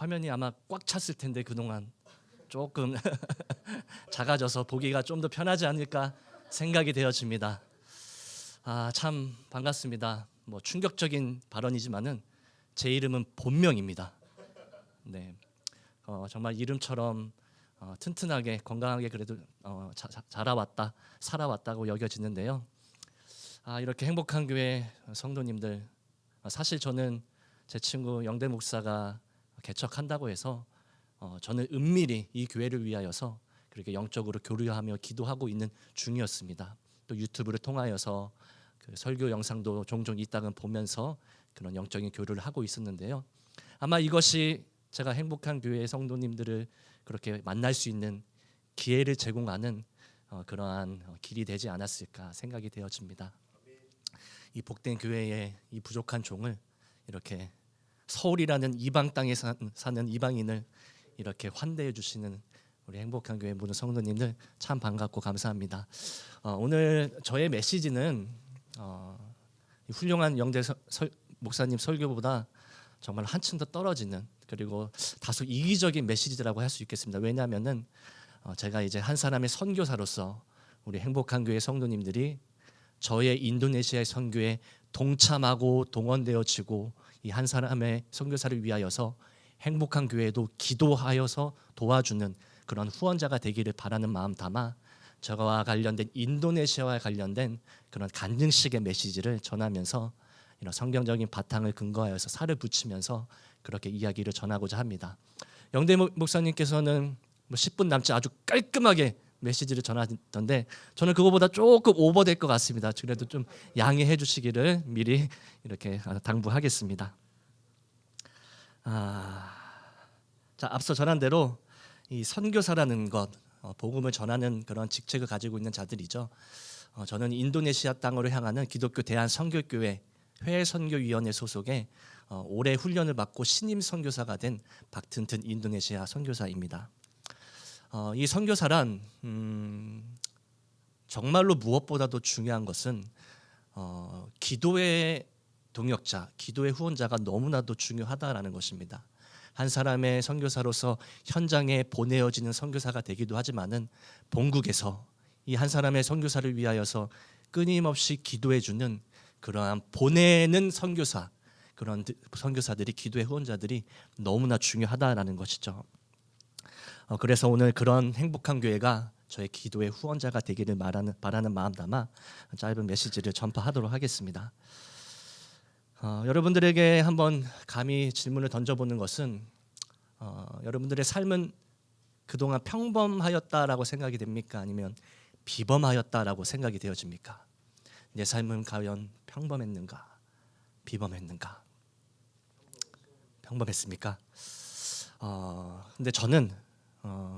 화면이 아마 꽉 찼을 텐데 그동안 조금 작아져서 보기가 좀 더 편하지 않을까 생각이 되어집니다. 참 반갑습니다. 뭐 충격적인 발언이지만은 제 이름은 본명입니다. 네, 정말 이름처럼 튼튼하게 건강하게 그래도 자라왔다 살아왔다고 여겨지는데요. 이렇게 행복한 교회 성도님들, 사실 저는 제 친구 영대 목사가 개척한다고 해서 저는 은밀히 이 교회를 위하여서 그렇게 영적으로 교류하며 기도하고 있는 중이었습니다. 또 유튜브를 통하여서 그 설교 영상도 종종 있다가 보면서 그런 영적인 교류를 하고 있었는데요. 아마 이것이 제가 행복한 교회 성도님들을 그렇게 만날 수 있는 기회를 제공하는 그러한 길이 되지 않았을까 생각이 되어집니다. 이 복된 교회의 이 부족한 종을 이렇게 서울이라는 이방 땅에 사는 이방인을 이렇게 환대해 주시는 우리 행복한 교회 모든 성도님들 참 반갑고 감사합니다. 오늘 저의 메시지는 훌륭한 영대 목사님 설교보다 정말 한층 더 떨어지는, 그리고 다소 이기적인 메시지라고 할 수 있겠습니다. 왜냐하면은 제가 이제 한 사람의 선교사로서 우리 행복한 교회 성도님들이 저의 인도네시아의 선교에 동참하고 동원되어지고 이 한 사람의 선교사를 위하여서 행복한 교회도 기도하여서 도와주는 그런 후원자가 되기를 바라는 마음 담아 저와 관련된 인도네시아와 관련된 그런 간증식의 메시지를 전하면서 이런 성경적인 바탕을 근거하여서 살을 붙이면서 그렇게 이야기를 전하고자 합니다. 영대 목사님께서는 10분 남지 아주 깔끔하게 메시지를 전하던데 저는 그거보다 조금 오버될 것 같습니다. 그래도 좀 양해해 주시기를 미리 이렇게 당부하겠습니다. 자, 앞서 전한 대로 이 선교사라는 것, 복음을 전하는 그런 직책을 가지고 있는 자들이죠. 저는 인도네시아 땅으로 향하는 기독교 대한선교교회 회선교위원회 소속의 올해 훈련을 받고 신임 선교사가 된 박튼튼 인도네시아 선교사입니다. 이 선교사란 정말로 무엇보다도 중요한 것은 기도의 동역자, 기도의 후원자가 너무나도 중요하다라는 것입니다. 한 사람의 선교사로서 현장에 보내어지는 선교사가 되기도 하지만은 본국에서 이 한 사람의 선교사를 위하여서 끊임없이 기도해주는 그러한 보내는 선교사, 그런 선교사들이, 기도의 후원자들이 너무나 중요하다라는 것이죠. 그래서 오늘 그런 행복한 교회가 저의 기도의 후원자가 되기를 바라는 마음 담아 짧은 메시지를 전파하도록 하겠습니다. 여러분들에게 한번 감히 질문을 던져보는 것은 여러분들의 삶은 그동안 평범하였다라고 생각이 됩니까? 아니면 비범하였다라고 생각이 되어집니까? 내 삶은 과연 평범했는가? 비범했는가? 평범했습니까? 근데 저는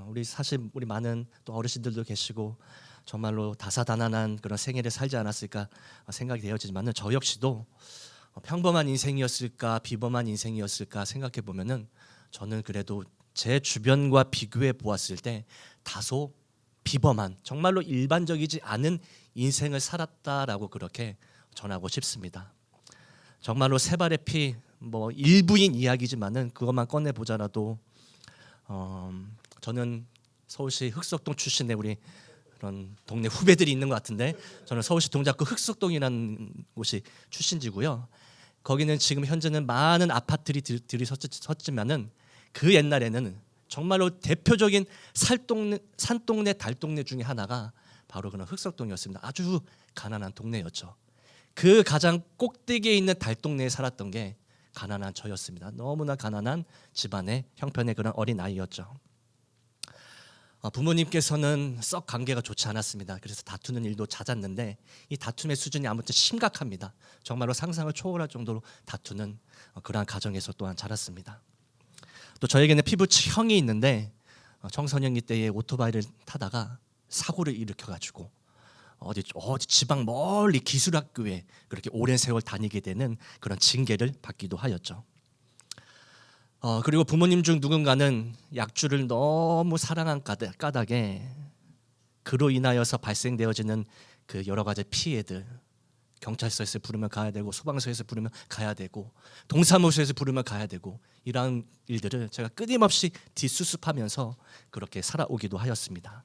우리 많은 또 어르신들도 계시고 정말로 다사다난한 그런 생애를 살지 않았을까 생각이 되어지지만은 저 역시도 평범한 인생이었을까 비범한 인생이었을까 생각해 보면은 저는 그래도 제 주변과 비교해 보았을 때 다소 비범한, 정말로 일반적이지 않은 인생을 살았다라고 그렇게 전하고 싶습니다. 정말로 세 발의 피, 뭐 일부인 이야기지만은 그것만 꺼내 보자라도 저는 서울시 흑석동 출신의 우리 그런 동네 후배들이 있는 것 같은데, 저는 서울시 동작구 흑석동이라는 곳이 출신지고요. 거기는 지금 현재는 많은 아파트들이 섰지만은 그 옛날에는 정말로 대표적인 산동네 달동네 중에 하나가 바로 그런 흑석동이었습니다. 아주 가난한 동네였죠. 그 가장 꼭대기에 있는 달동네에 살았던 게 가난한 저였습니다. 너무나 가난한 집안의 형편의 그런 어린 아이였죠. 부모님께서는 썩 관계가 좋지 않았습니다. 그래서 다투는 일도 잦았는데 이 다툼의 수준이 아무튼 심각합니다. 정말로 상상을 초월할 정도로 다투는 그러한 가정에서 또한 자랐습니다. 또 저에게는 피부형이 있는데 청소년기 때에 오토바이를 타다가 사고를 일으켜가지고 어디 지방 멀리 기술학교에 그렇게 오랜 세월 다니게 되는 그런 징계를 받기도 하였죠. 그리고 부모님 중 누군가는 약주를 너무 사랑한 까닭에 그로 인하여서 발생되어지는 그 여러 가지 피해들, 경찰서에서 부르면 가야 되고 소방서에서 부르면 가야 되고 동사무소에서 부르면 가야 되고 이러한 일들을 제가 끊임없이 뒷수습하면서 그렇게 살아오기도 하였습니다.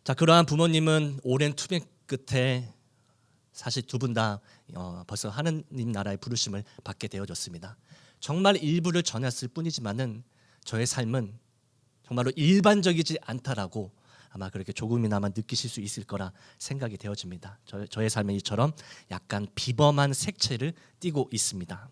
자, 그러한 부모님은 오랜 투쟁 끝에 사실 두 분 다 벌써 하느님 나라의 부르심을 받게 되어졌습니다. 정말 일부를 전했을 뿐이지만은 저의 삶은 정말로 일반적이지 않다라고 아마 그렇게 조금이나마 느끼실 수 있을 거라 생각이 되어집니다. 저의 삶은 이처럼 약간 비범한 색채를 띠고 있습니다.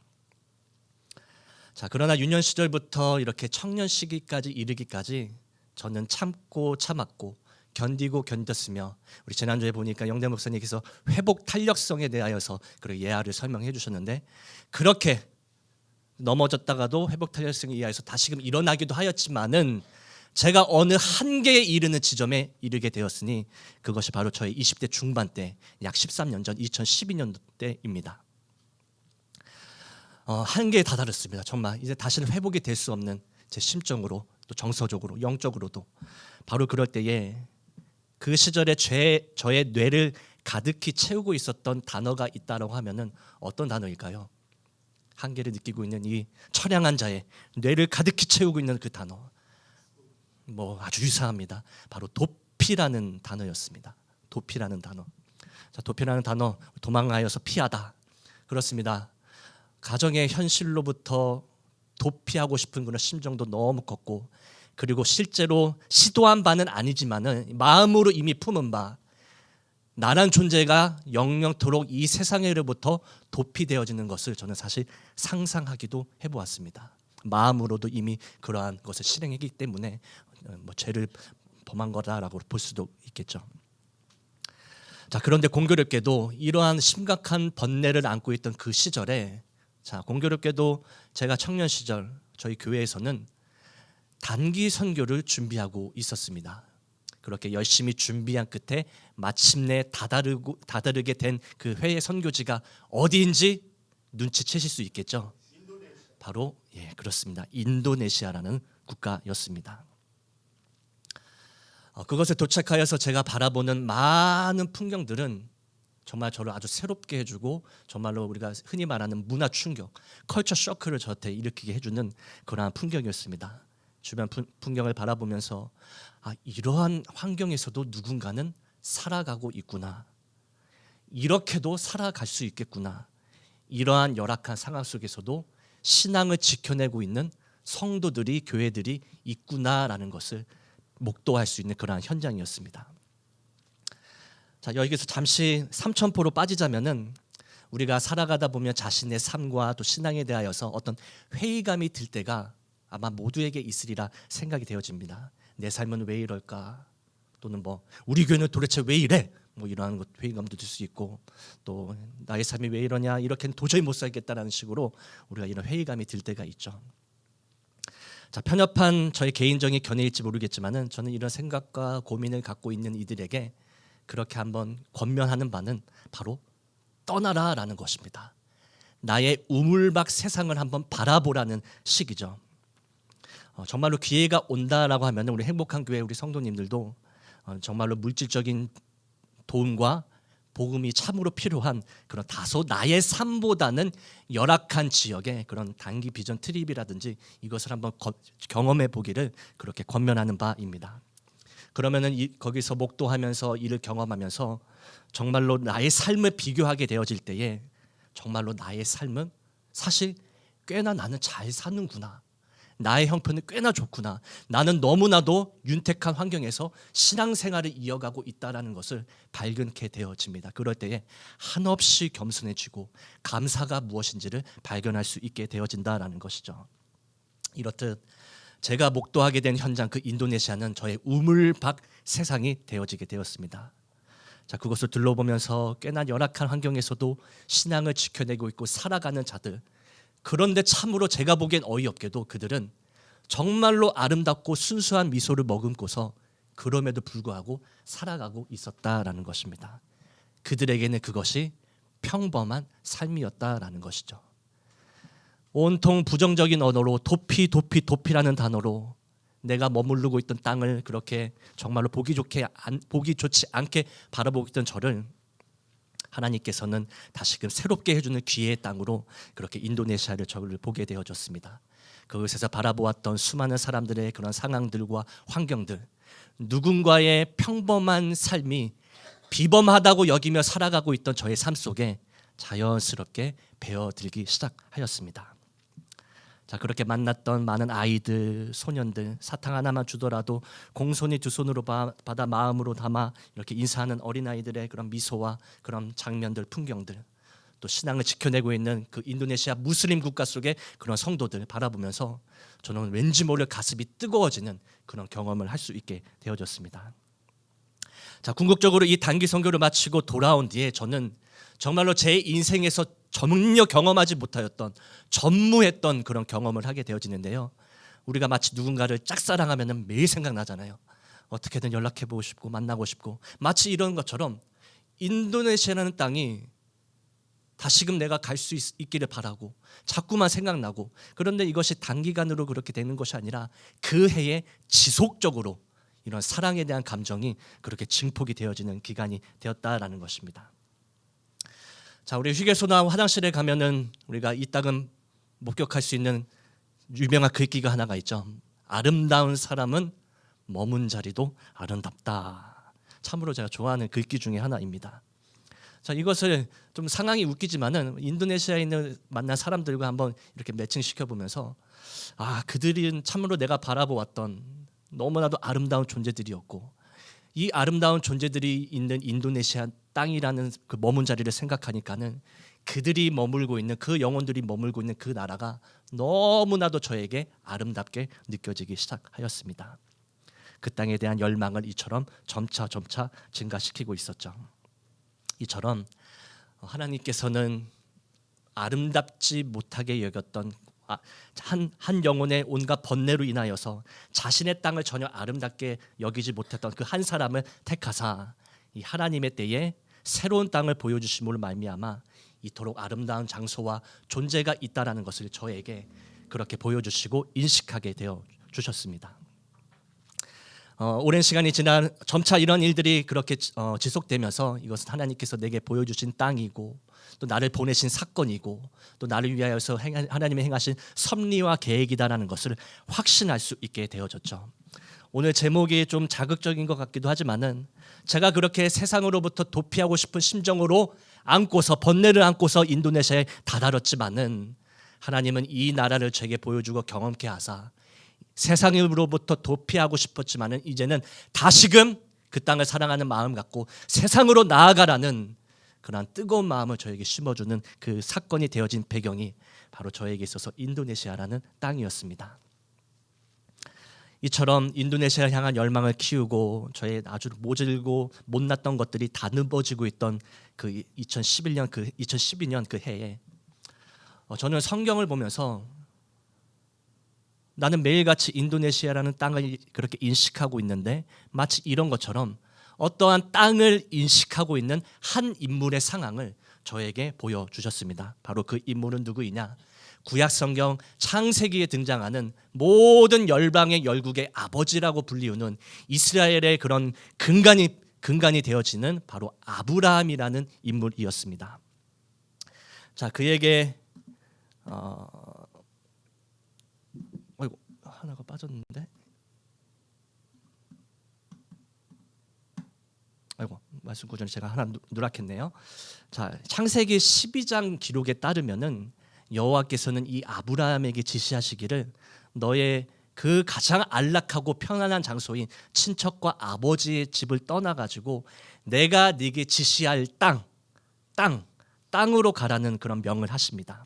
자, 그러나 유년 시절부터 이렇게 청년 시기까지 이르기까지 저는 참고 참았고 견디고 견뎠으며, 우리 지난주에 보니까 영대 목사님께서 회복 탄력성에 대하여서 그런 예화를 설명해 주셨는데, 그렇게 넘어졌다가도 회복 탄력성에 의해서 다시금 일어나기도 하였지만은 제가 어느 한계에 이르는 지점에 이르게 되었으니 그것이 바로 저의 20대 중반 때, 약 13년 전 2012년도 때입니다. 한계에 다다랐습니다. 정말 이제 다시는 회복이 될 수 없는, 제 심적으로 또 정서적으로 영적으로도. 바로 그럴 때에 그 시절에 저의 뇌를 가득히 채우고 있었던 단어가 있다라고 하면은 어떤 단어일까요? 한계를 느끼고 있는 이 처량한 자의 뇌를 가득히 채우고 있는 그 단어, 아주 유사합니다. 바로 도피라는 단어였습니다. 도피라는 단어. 자, 도피라는 단어, 도망하여서 피하다. 그렇습니다. 가정의 현실로부터 도피하고 싶은 그런 심정도 너무 컸고, 그리고 실제로 시도한 바는 아니지만은 마음으로 이미 품은 바, 나란 존재가 영영토록 이 세상으로부터 도피되어지는 것을 저는 사실 상상하기도 해보았습니다. 마음으로도 이미 그러한 것을 실행했기 때문에 죄를 범한 거다라고 볼 수도 있겠죠. 자, 그런데 공교롭게도 이러한 심각한 번뇌를 안고 있던 그 시절에, 자, 공교롭게도 제가 청년 시절 저희 교회에서는 단기 선교를 준비하고 있었습니다. 그렇게 열심히 준비한 끝에 마침내 다다르게 된 그 회의 선교지가 어디인지 눈치채실 수 있겠죠. 바로 그렇습니다. 인도네시아라는 국가였습니다. 그것에 도착하여서 제가 바라보는 많은 풍경들은 정말 저를 아주 새롭게 해주고, 정말로 우리가 흔히 말하는 문화 충격, 컬처 쇼크를 저한테 일으키게 해주는 그러한 풍경이었습니다. 주변 풍경을 바라보면서 이러한 환경에서도 누군가는 살아가고 있구나, 이렇게도 살아갈 수 있겠구나, 이러한 열악한 상황 속에서도 신앙을 지켜내고 있는 성도들이, 교회들이 있구나라는 것을 목도할 수 있는 그러한 현장이었습니다. 자, 여기서 잠시 삼천포로 빠지자면은, 우리가 살아가다 보면 자신의 삶과 또 신앙에 대하여서 어떤 회의감이 들 때가 아마 모두에게 있으리라 생각이 되어집니다. 내 삶은 왜 이럴까? 또는 우리 교회는 도대체 왜 이래? 이러한 회의감도 들 수 있고, 또 나의 삶이 왜 이러냐, 이렇게는 도저히 못 살겠다라는 식으로 우리가 이런 회의감이 들 때가 있죠. 자, 편협한 저의 개인적인 견해일지 모르겠지만은 저는 이런 생각과 고민을 갖고 있는 이들에게 그렇게 한번 권면하는 바는 바로 떠나라라는 것입니다. 나의 우물박 세상을 한번 바라보라는 식이죠. 정말로 기회가 온다라고 하면 우리 행복한 교회 우리 성도님들도 정말로 물질적인 도움과 복음이 참으로 필요한 그런 다소 나의 삶보다는 열악한 지역의 그런 단기 비전 트립이라든지 이것을 한번 경험해 보기를 그렇게 권면하는 바입니다. 그러면은 거기서 목도하면서 이를 경험하면서 정말로 나의 삶을 비교하게 되어질 때에 정말로 나의 삶은 사실 꽤나 나는 잘 사는구나, 나의 형편은 꽤나 좋구나, 나는 너무나도 윤택한 환경에서 신앙생활을 이어가고 있다는 것을 발견케 되어집니다. 그럴 때에 한없이 겸손해지고 감사가 무엇인지를 발견할 수 있게 되어진다는 것이죠. 이렇듯 제가 목도하게 된 현장, 그 인도네시아는 저의 우물박 세상이 되어지게 되었습니다. 자, 그것을 둘러보면서 꽤나 열악한 환경에서도 신앙을 지켜내고 있고 살아가는 자들, 그런데 참으로 제가 보기엔 어이없게도 그들은 정말로 아름답고 순수한 미소를 머금고서 그럼에도 불구하고 살아가고 있었다라는 것입니다. 그들에게는 그것이 평범한 삶이었다라는 것이죠. 온통 부정적인 언어로 도피라는 단어로 내가 머무르고 있던 땅을 그렇게 정말로 보기 좋지 않게 바라보고 있던 저를 하나님께서는 다시금 새롭게 해주는 기회의 땅으로 그렇게 인도네시아를 저를 보게 되어졌습니다. 그곳에서 바라보았던 수많은 사람들의 그런 상황들과 환경들, 누군가의 평범한 삶이 비범하다고 여기며 살아가고 있던 저의 삶 속에 자연스럽게 배어들기 시작하였습니다. 자, 그렇게 만났던 많은 아이들, 소년들, 사탕 하나만 주더라도 공손히 두 손으로 받아 마음으로 담아 이렇게 인사하는 어린아이들의 그런 미소와 그런 장면들, 풍경들, 또 신앙을 지켜내고 있는 그 인도네시아 무슬림 국가 속의 그런 성도들 바라보면서 저는 왠지 모를 가슴이 뜨거워지는 그런 경험을 할 수 있게 되어졌습니다. 자, 궁극적으로 이 단기 선교를 마치고 돌아온 뒤에 저는 정말로 제 인생에서 전혀 경험하지 못하였던, 전무했던 그런 경험을 하게 되어지는데요. 우리가 마치 누군가를 짝사랑하면 매일 생각나잖아요. 어떻게든 연락해보고 싶고 만나고 싶고, 마치 이런 것처럼 인도네시아라는 땅이 다시금 내가 갈 수 있기를 바라고 자꾸만 생각나고, 그런데 이것이 단기간으로 그렇게 되는 것이 아니라 그 해에 지속적으로 이런 사랑에 대한 감정이 그렇게 증폭이 되어지는 기간이 되었다라는 것입니다. 자, 우리 휴게소나 화장실에 가면은 우리가 이따금 목격할 수 있는 유명한 글귀가 하나가 있죠. 아름다운 사람은 머문 자리도 아름답다. 참으로 제가 좋아하는 글귀 중에 하나입니다. 자, 이것을 좀 상황이 웃기지만은 인도네시아에 있는 만난 사람들과 한번 이렇게 매칭시켜 보면서, 그들은 참으로 내가 바라보았던 너무나도 아름다운 존재들이었고, 이 아름다운 존재들이 있는 인도네시아 땅이라는 그 머문 자리를 생각하니까는 그들이 머물고 있는, 그 영혼들이 머물고 있는 그 나라가 너무나도 저에게 아름답게 느껴지기 시작하였습니다. 그 땅에 대한 열망을 이처럼 점차 증가시키고 있었죠. 이처럼 하나님께서는 아름답지 못하게 여겼던 한 영혼의 온갖 번뇌로 인하여서 자신의 땅을 전혀 아름답게 여기지 못했던 그 한 사람을 택하사 이 하나님의 때에 새로운 땅을 보여주심으로 말미암아 이토록 아름다운 장소와 존재가 있다라는 것을 저에게 그렇게 보여주시고 인식하게 되어 주셨습니다. 오랜 시간이 지나 점차 이런 일들이 그렇게 지속되면서 이것은 하나님께서 내게 보여주신 땅이고, 또 나를 보내신 사건이고, 또 나를 위하여서 하나님이 행하신 섭리와 계획이다라는 것을 확신할 수 있게 되어졌죠. 오늘 제목이 좀 자극적인 것 같기도 하지만은, 제가 그렇게 세상으로부터 도피하고 싶은 심정으로 번뇌를 안고서 인도네시아에 다다랐지만은, 하나님은 이 나라를 제게 보여주고 경험케 하사 세상으로부터 도피하고 싶었지만은 이제는 다시금 그 땅을 사랑하는 마음 갖고 세상으로 나아가라는 그러한 뜨거운 마음을 저에게 심어주는 그 사건이 되어진 배경이 바로 저에게 있어서 인도네시아라는 땅이었습니다. 이처럼 인도네시아를 향한 열망을 키우고 저의 아주 모질고 못났던 것들이 다듬어지고 있던 그 2012년 그 해에 저는 성경을 보면서 나는 매일같이 인도네시아라는 땅을 그렇게 인식하고 있는데, 마치 이런 것처럼 어떠한 땅을 인식하고 있는 한 인물의 상황을 저에게 보여주셨습니다. 바로 그 인물은 누구이냐? 구약성경 창세기에 등장하는 모든 열방의 열국의 아버지라고 불리우는 이스라엘의 그런 근간이 되어지는 바로 아브라함이라는 인물이었습니다. 자, 그에게 하나가 빠졌는데, 말씀 구절에 제가 하나 누락했네요. 자, 창세기 12장 기록에 따르면은 여호와께서는 이 아브라함에게 지시하시기를, 너의 그 가장 안락하고 편안한 장소인 친척과 아버지의 집을 떠나가지고 내가 네게 지시할 땅으로 가라는 그런 명을 하십니다.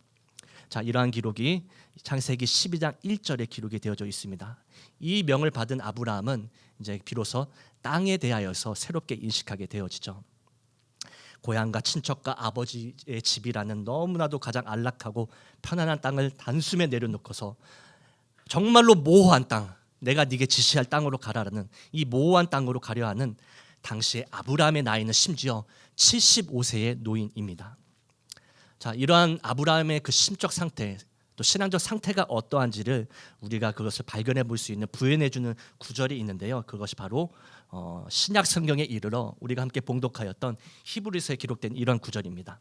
자, 이러한 기록이 창세기 12장 1절에 기록이 되어져 있습니다. 이 명을 받은 아브라함은 이제 비로소 땅에 대하여서 새롭게 인식하게 되어지죠. 고향과 친척과 아버지의 집이라는 너무나도 가장 안락하고 편안한 땅을 단숨에 내려놓고서 정말로 모호한 땅, 내가 네게 지시할 땅으로 가라라는 이 모호한 땅으로 가려 하는 당시의 아브라함의 나이는 심지어 75세의 노인입니다. 자, 이러한 아브라함의 그 심적 상태, 또 신앙적 상태가 어떠한지를 우리가 그것을 발견해 볼 수 있는 부연해 주는 구절이 있는데요. 그것이 바로 신약 성경에 이르러 우리가 함께 봉독하였던 히브리서에 기록된 이런 구절입니다.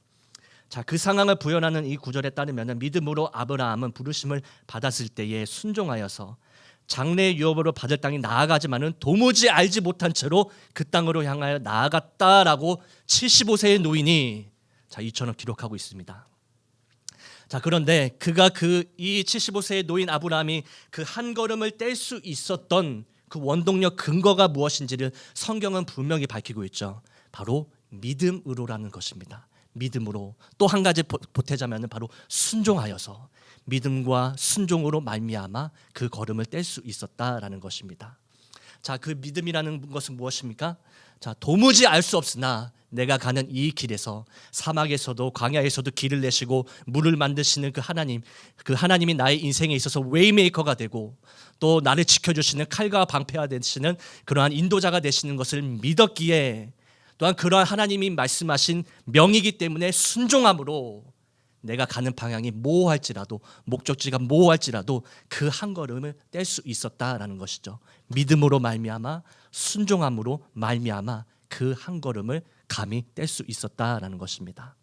자, 그 상황을 부연하는 이 구절에 따르면 믿음으로 아브라함은 부르심을 받았을 때에 순종하여서 장래의 유업으로 받을 땅이 나아가지만은 도무지 알지 못한 채로 그 땅으로 향하여 나아갔다라고 75세의 노인이 이처럼 기록하고 있습니다. 자, 그런데 그가 이 75세의 노인 아브라함이 그 한 걸음을 뗄 수 있었던 그 원동력 근거가 무엇인지를 성경은 분명히 밝히고 있죠. 바로 믿음으로라는 것입니다. 믿음으로. 또 한 가지 보태자면 바로 순종하여서 믿음과 순종으로 말미암아 그 걸음을 뗄 수 있었다라는 것입니다. 자, 그 믿음이라는 것은 무엇입니까? 자, 도무지 알 수 없으나 내가 가는 이 길에서 사막에서도 광야에서도 길을 내시고 물을 만드시는 그 하나님이 나의 인생에 있어서 웨이메이커가 되고 또 나를 지켜주시는 칼과 방패가 되시는 그러한 인도자가 되시는 것을 믿었기에 또한 그러한 하나님이 말씀하신 명이기 때문에 순종함으로 내가 가는 방향이 모호할지라도 목적지가 모호할지라도 그 한 걸음을 뗄 수 있었다라는 것이죠. 믿음으로 말미암아 순종함으로 말미암아 그 한 걸음을 감히 뗄 수 있었다라는 것입니다.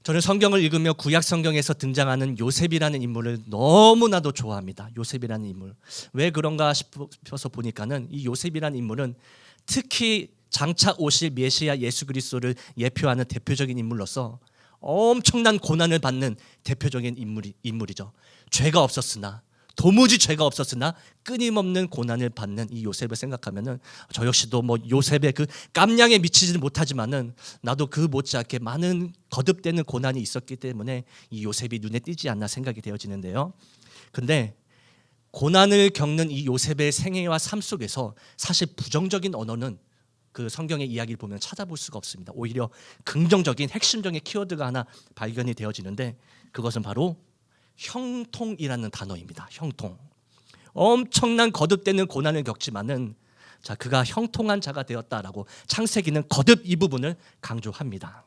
저는 성경을 읽으며 구약 성경에서 등장하는 요셉이라는 인물을 너무나도 좋아합니다. 요셉이라는 인물. 왜 그런가 싶어서 보니까는 이 요셉이라는 인물은 특히 장차 오실 메시아 예수 그리스도를 예표하는 대표적인 인물로서 엄청난 고난을 받는 대표적인 인물이죠. 죄가 없었으나 도무지 죄가 없었으나 끊임없는 고난을 받는 이 요셉을 생각하면은 저 역시도 요셉의 그 깜냥에 미치지는 못하지만은 나도 그 못지않게 많은 거듭되는 고난이 있었기 때문에 이 요셉이 눈에 띄지 않나 생각이 되어지는데요. 근데 고난을 겪는 이 요셉의 생애와 삶 속에서 사실 부정적인 언어는 그 성경의 이야기를 보면 찾아볼 수가 없습니다. 오히려 긍정적인 핵심적인 키워드가 하나 발견이 되어지는데 그것은 바로 형통이라는 단어입니다. 형통. 엄청난 거듭되는 고난을 겪지만은 그가 형통한 자가 되었다라고 창세기는 거듭 이 부분을 강조합니다.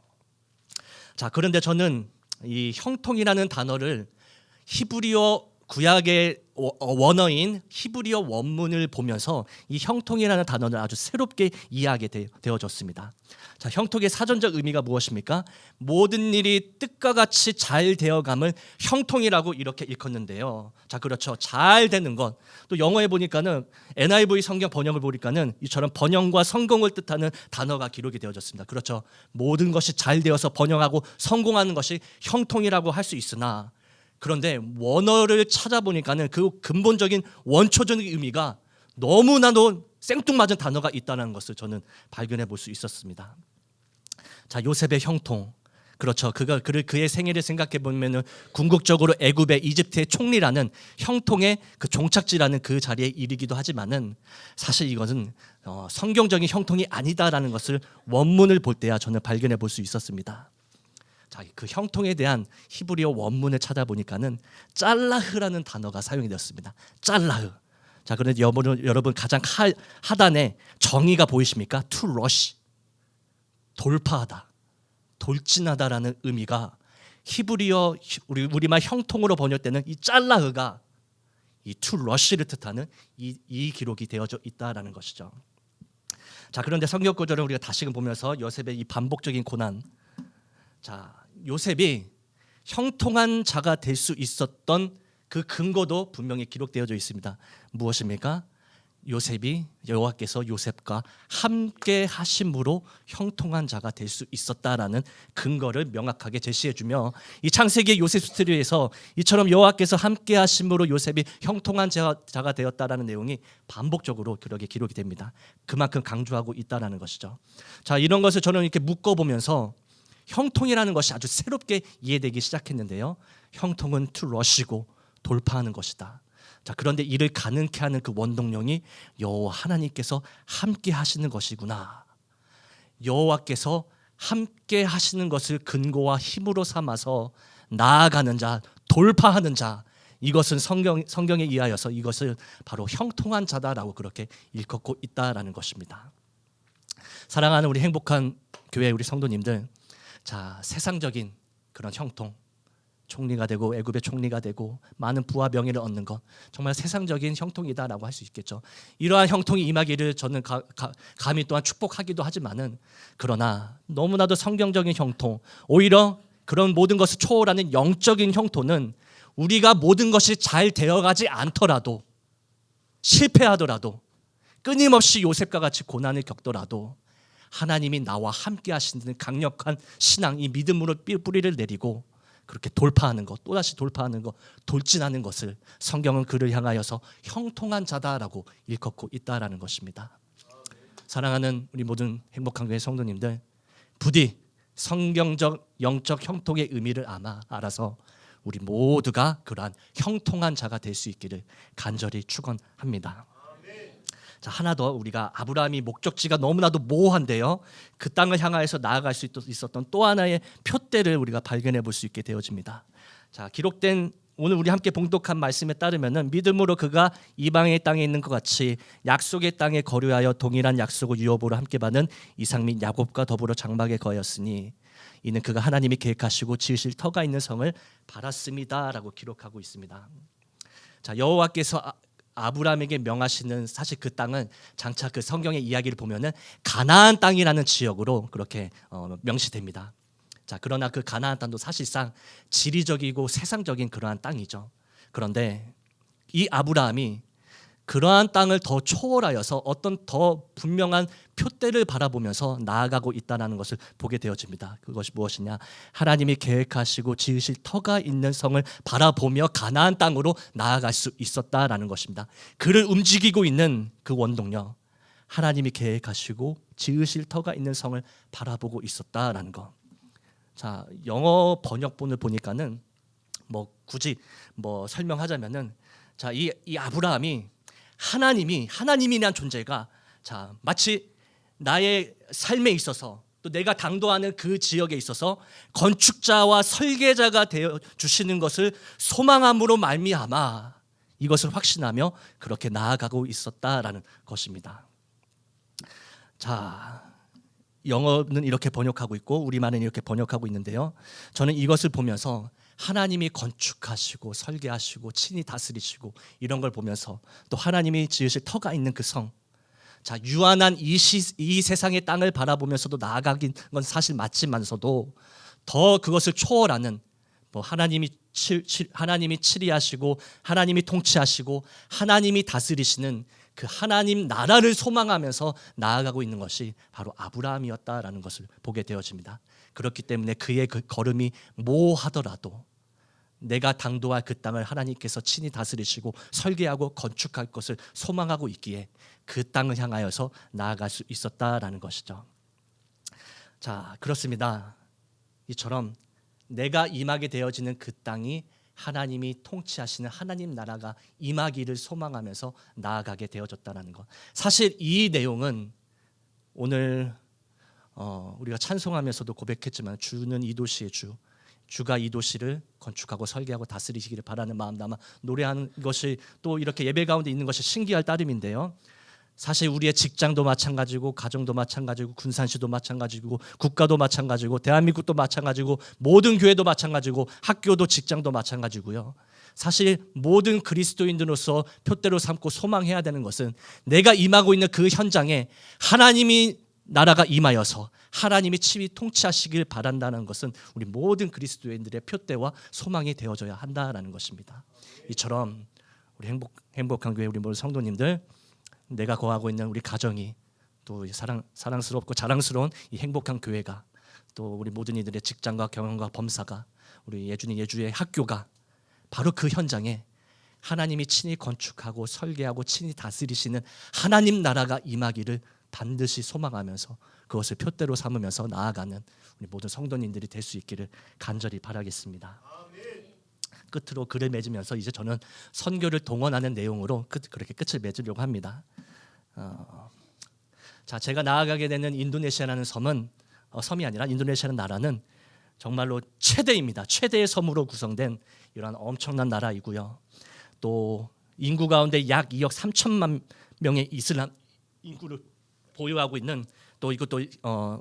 자, 그런데 저는 이 형통이라는 단어를 히브리어 구약의 원어인 히브리어 원문을 보면서 이 형통이라는 단어를 아주 새롭게 이해하게 되어졌습니다. 자, 형통의 사전적 의미가 무엇입니까? 모든 일이 뜻과 같이 잘 되어감을 형통이라고 이렇게 일컫는데요. 자, 그렇죠. 잘 되는 것. 또 영어에 보니까는 NIV 성경 번역을 보니까는 이처럼 번영과 성공을 뜻하는 단어가 기록이 되어졌습니다. 그렇죠. 모든 것이 잘 되어서 번영하고 성공하는 것이 형통이라고 할 수 있으나 그런데 원어를 찾아보니까는 그 근본적인 원초적인 의미가 너무나도 생뚱맞은 단어가 있다는 것을 저는 발견해 볼 수 있었습니다. 자, 요셉의 형통. 그렇죠. 그의 생애를 생각해 보면은 궁극적으로 애굽의 이집트의 총리라는 형통의 그 종착지라는 그 자리에 이르기도 하지만은 사실 이것은 성경적인 형통이 아니다라는 것을 원문을 볼 때야 저는 발견해 볼 수 있었습니다. 자, 그 형통에 대한 히브리어 원문을 찾아보니까는 짤라흐라는 단어가 사용이 되었습니다. 짤라흐. 자, 그런데 여러분 가장 하단에 정의가 보이십니까? To rush. 돌파하다. 돌진하다라는 의미가 히브리어 우리말 형통으로 번역되는 이 짤라흐가 이 to rush를 뜻하는 이 기록이 되어져 있다라는 것이죠. 자, 그런데 성경 구절을 우리가 다시금 보면서 요셉의 이 반복적인 고난. 자, 요셉이 형통한 자가 될 수 있었던 그 근거도 분명히 기록되어져 있습니다. 무엇입니까? 요셉이 여호와께서 요셉과 함께 하심으로 형통한 자가 될 수 있었다라는 근거를 명확하게 제시해주며 이 창세기 요셉 스토리에서 이처럼 여호와께서 함께 하심으로 요셉이 형통한 자가 되었다라는 내용이 반복적으로 그렇게 기록이 됩니다. 그만큼 강조하고 있다라는 것이죠. 자, 이런 것을 저는 이렇게 묶어보면서 형통이라는 것이 아주 새롭게 이해되기 시작했는데요. 형통은 to rush이고 돌파하는 것이다. 자, 그런데 이를 가능케 하는 그 원동력이 여호와 하나님께서 함께 하시는 것이구나. 여호와께서 함께 하시는 것을 근거와 힘으로 삼아서 나아가는 자, 돌파하는 자, 이것은 성경에 의하여서 이것을 바로 형통한 자다라고 그렇게 일컫고 있다라는 것입니다. 사랑하는 우리 행복한 교회 우리 성도님들, 자, 세상적인 그런 형통, 총리가 되고 애굽의 총리가 되고 많은 부와 명예를 얻는 것, 정말 세상적인 형통이다라고 할 수 있겠죠. 이러한 형통이 임하기를 저는 감히 또한 축복하기도 하지만은, 그러나 너무나도 성경적인 형통, 오히려 그런 모든 것을 초월하는 영적인 형통은 우리가 모든 것이 잘 되어가지 않더라도, 실패하더라도, 끊임없이 요셉과 같이 고난을 겪더라도 하나님이 나와 함께 하시는 강력한 신앙, 이 믿음으로 뿌리를 내리고 그렇게 돌파하는 것, 또다시 돌파하는 것, 돌진하는 것을 성경은 그를 향하여서 형통한 자다라고 일컫고 있다라는 것입니다. 사랑하는 우리 모든 행복한 교회 성도님들, 부디 성경적 영적 형통의 의미를 알아서 우리 모두가 그러한 형통한 자가 될 수 있기를 간절히 축원합니다. 자, 하나 더, 우리가 아브라함이 목적지가 너무나도 모호한데요, 그 땅을 향하여서 나아갈 수 있었던 또 하나의 표대를 우리가 발견해 볼 수 있게 되어집니다. 자, 기록된 오늘 우리 함께 봉독한 말씀에 따르면은, 믿음으로 그가 이방의 땅에 있는 것 같이 약속의 땅에 거류하여 동일한 약속을 유업으로 함께 받은 이삭 및 야곱과 더불어 장막에 거하였으니 이는 그가 하나님이 계획하시고 지으실 터가 있는 성을 바랐습니다라고 기록하고 있습니다. 자, 여호와께서 아브라함에게 명하시는, 사실 그 땅은 장차 그 성경의 이야기를 보면은 가나안 땅이라는 지역으로 그렇게 명시됩니다. 자, 그러나 그 가나안 땅도 사실상 지리적이고 세상적인 그러한 땅이죠. 그런데 이 아브라함이 그러한 땅을 더 초월하여서 어떤 더 분명한 표대를 바라보면서 나아가고 있다는 것을 보게 되어집니다. 그것이 무엇이냐? 하나님이 계획하시고 지으실 터가 있는 성을 바라보며 가나안 땅으로 나아갈 수 있었다라는 것입니다. 그를 움직이고 있는 그 원동력, 하나님이 계획하시고 지으실 터가 있는 성을 바라보고 있었다라는 것. 자, 영어 번역본을 보니까는 굳이 설명하자면은, 자, 이 아브라함이 하나님이란 존재가, 자, 마치 나의 삶에 있어서, 또 내가 당도하는 그 지역에 있어서 건축자와 설계자가 되어 주시는 것을 소망함으로 말미암아 이것을 확신하며 그렇게 나아가고 있었다라는 것입니다. 자, 영어는 이렇게 번역하고 있고 우리말은 이렇게 번역하고 있는데요, 저는 이것을 보면서 하나님이 건축하시고 설계하시고 친히 다스리시고 이런 걸 보면서, 또 하나님이 지으실 터가 있는 그 성, 자, 유한한 이 세상의 땅을 바라보면서도 나아가긴 건 사실 맞지만서도 더 그것을 초월하는, 하나님이 치리하시고 하나님이 통치하시고 하나님이 다스리시는 그 하나님 나라를 소망하면서 나아가고 있는 것이 바로 아브라함이었다라는 것을 보게 되어집니다. 그렇기 때문에 그의 그 걸음이 모호하더라도 내가 당도할 그 땅을 하나님께서 친히 다스리시고 설계하고 건축할 것을 소망하고 있기에 그 땅을 향하여서 나아갈 수 있었다라는 것이죠. 자, 그렇습니다. 이처럼 내가 임하게 되어지는 그 땅이 하나님이 통치하시는 하나님 나라가 임하기를 소망하면서 나아가게 되어졌다는 것. 사실 이 내용은 오늘 우리가 찬송하면서도 고백했지만, 주는 이 도시의 주가 이 도시를 건축하고 설계하고 다스리시기를 바라는 마음 담아 노래하는 것이 또 이렇게 예배 가운데 있는 것이 신기할 따름인데요, 사실 우리의 직장도 마찬가지고 가정도 마찬가지고 군산시도 마찬가지고 국가도 마찬가지고 대한민국도 마찬가지고 모든 교회도 마찬가지고 학교도 직장도 마찬가지고요. 사실 모든 그리스도인들로서 표대로 삼고 소망해야 되는 것은 내가 임하고 있는 그 현장에 하나님이 나라가 임하여서 하나님이 친히 통치하시길 바란다는 것은 우리 모든 그리스도인들의 표대와 소망이 되어져야 한다라는 것입니다. 이처럼 우리 행복한 교회 우리 모든 성도님들, 내가 거하고 있는 우리 가정이, 또 사랑스럽고 자랑스러운 이 행복한 교회가, 또 우리 모든 이들의 직장과 경영과 범사가, 우리 예주의 학교가 바로 그 현장에 하나님이 친히 건축하고 설계하고 친히 다스리시는 하나님 나라가 임하기를 반드시 소망하면서 그것을 표대로 삼으면서 나아가는 우리 모든 성도님들이 될 수 있기를 간절히 바라겠습니다. 끝으로 글을 맺으면서 이제 저는 선교를 동원하는 내용으로 그렇게 끝을 맺으려고 합니다. 자, 제가 나아가게 되는 인도네시아라는 섬이 아니라 인도네시아라는 나라는 정말로 최대입니다. 최대의 섬으로 구성된 이러한 엄청난 나라이고요. 또 인구 가운데 약 2억 3천만 명의 이슬람 인구를 보유하고 있는, 또 이것도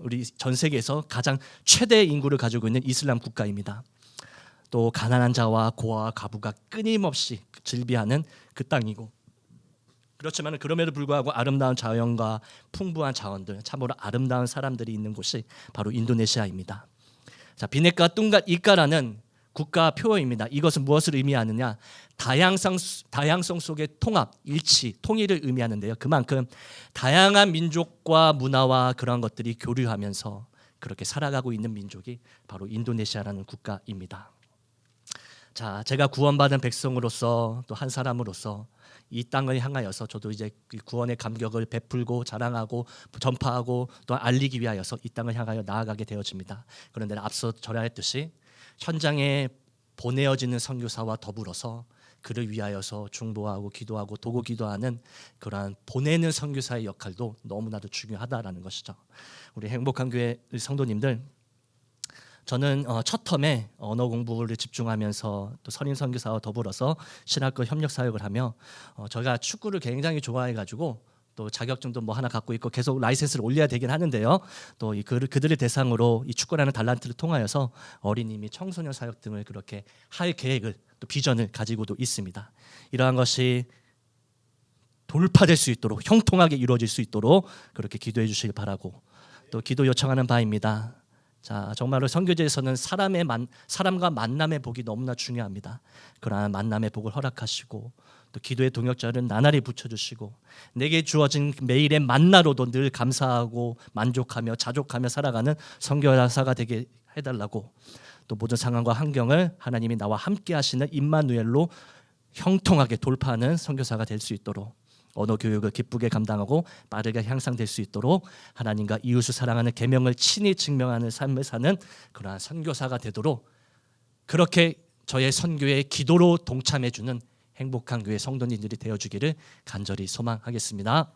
우리 전 세계에서 가장 최대의 인구를 가지고 있는 이슬람 국가입니다. 또 가난한 자와 고아와 과부가 끊임없이 즐비하는 그 땅이고, 그렇지만 그럼에도 불구하고 아름다운 자연과 풍부한 자원들, 참으로 아름다운 사람들이 있는 곳이 바로 인도네시아입니다. 자, 비네카 뚱갓 이까라는 국가 표어입니다. 이것은 무엇을 의미하느냐? 다양성 속의 통합, 일치, 통일을 의미하는데요. 그만큼 다양한 민족과 문화와 그런 것들이 교류하면서 그렇게 살아가고 있는 민족이 바로 인도네시아라는 국가입니다. 자, 제가 구원받은 백성으로서 또 한 사람으로서 이 땅을 향하여서 저도 이제 구원의 감격을 베풀고 자랑하고 전파하고 또 알리기 위하여서 이 땅을 향하여 나아가게 되어집니다. 그런데 앞서 전했듯이 현장에 보내어지는 선교사와 더불어서 그를 위하여서 중보하고 기도하고 도고 기도하는 그러한 보내는 선교사의 역할도 너무나도 중요하다라는 것이죠. 우리 행복한 교회 성도님들, 저는 첫 텀에 언어 공부를 집중하면서 또 선임 선교사와 더불어서 신학교 협력 사역을 하며 제가 축구를 굉장히 좋아해가지고 또 자격증도 뭐 하나 갖고 있고 계속 라이센스를 올려야 되긴 하는데요. 또 그들을 대상으로 이 축구라는 달란트를 통하여서 어린이 및 청소년 사역 등을 그렇게 할 계획을 또 비전을 가지고도 있습니다. 이러한 것이 돌파될 수 있도록 형통하게 이루어질 수 있도록 그렇게 기도해 주시길 바라고 또 기도 요청하는 바입니다. 자, 정말로 선교제에서는 사람과 만남의 복이 너무나 중요합니다. 그러한 만남의 복을 허락하시고 또 기도의 동역자를 나날이 붙여주시고 내게 주어진 매일의 만나로도 늘 감사하고 만족하며 자족하며 살아가는 선교사가 되게 해달라고, 또 모든 상황과 환경을 하나님이 나와 함께 하시는 임마누엘로 형통하게 돌파하는 선교사가 될 수 있도록, 언어 교육을 기쁘게 감당하고 빠르게 향상될 수 있도록 하나님과 이웃을 사랑하는 계명을 친히 증명하는 삶을 사는 그러한 선교사가 되도록, 그렇게 저의 선교에 기도로 동참해주는 행복한 교회 성도님들이 되어주기를 간절히 소망하겠습니다.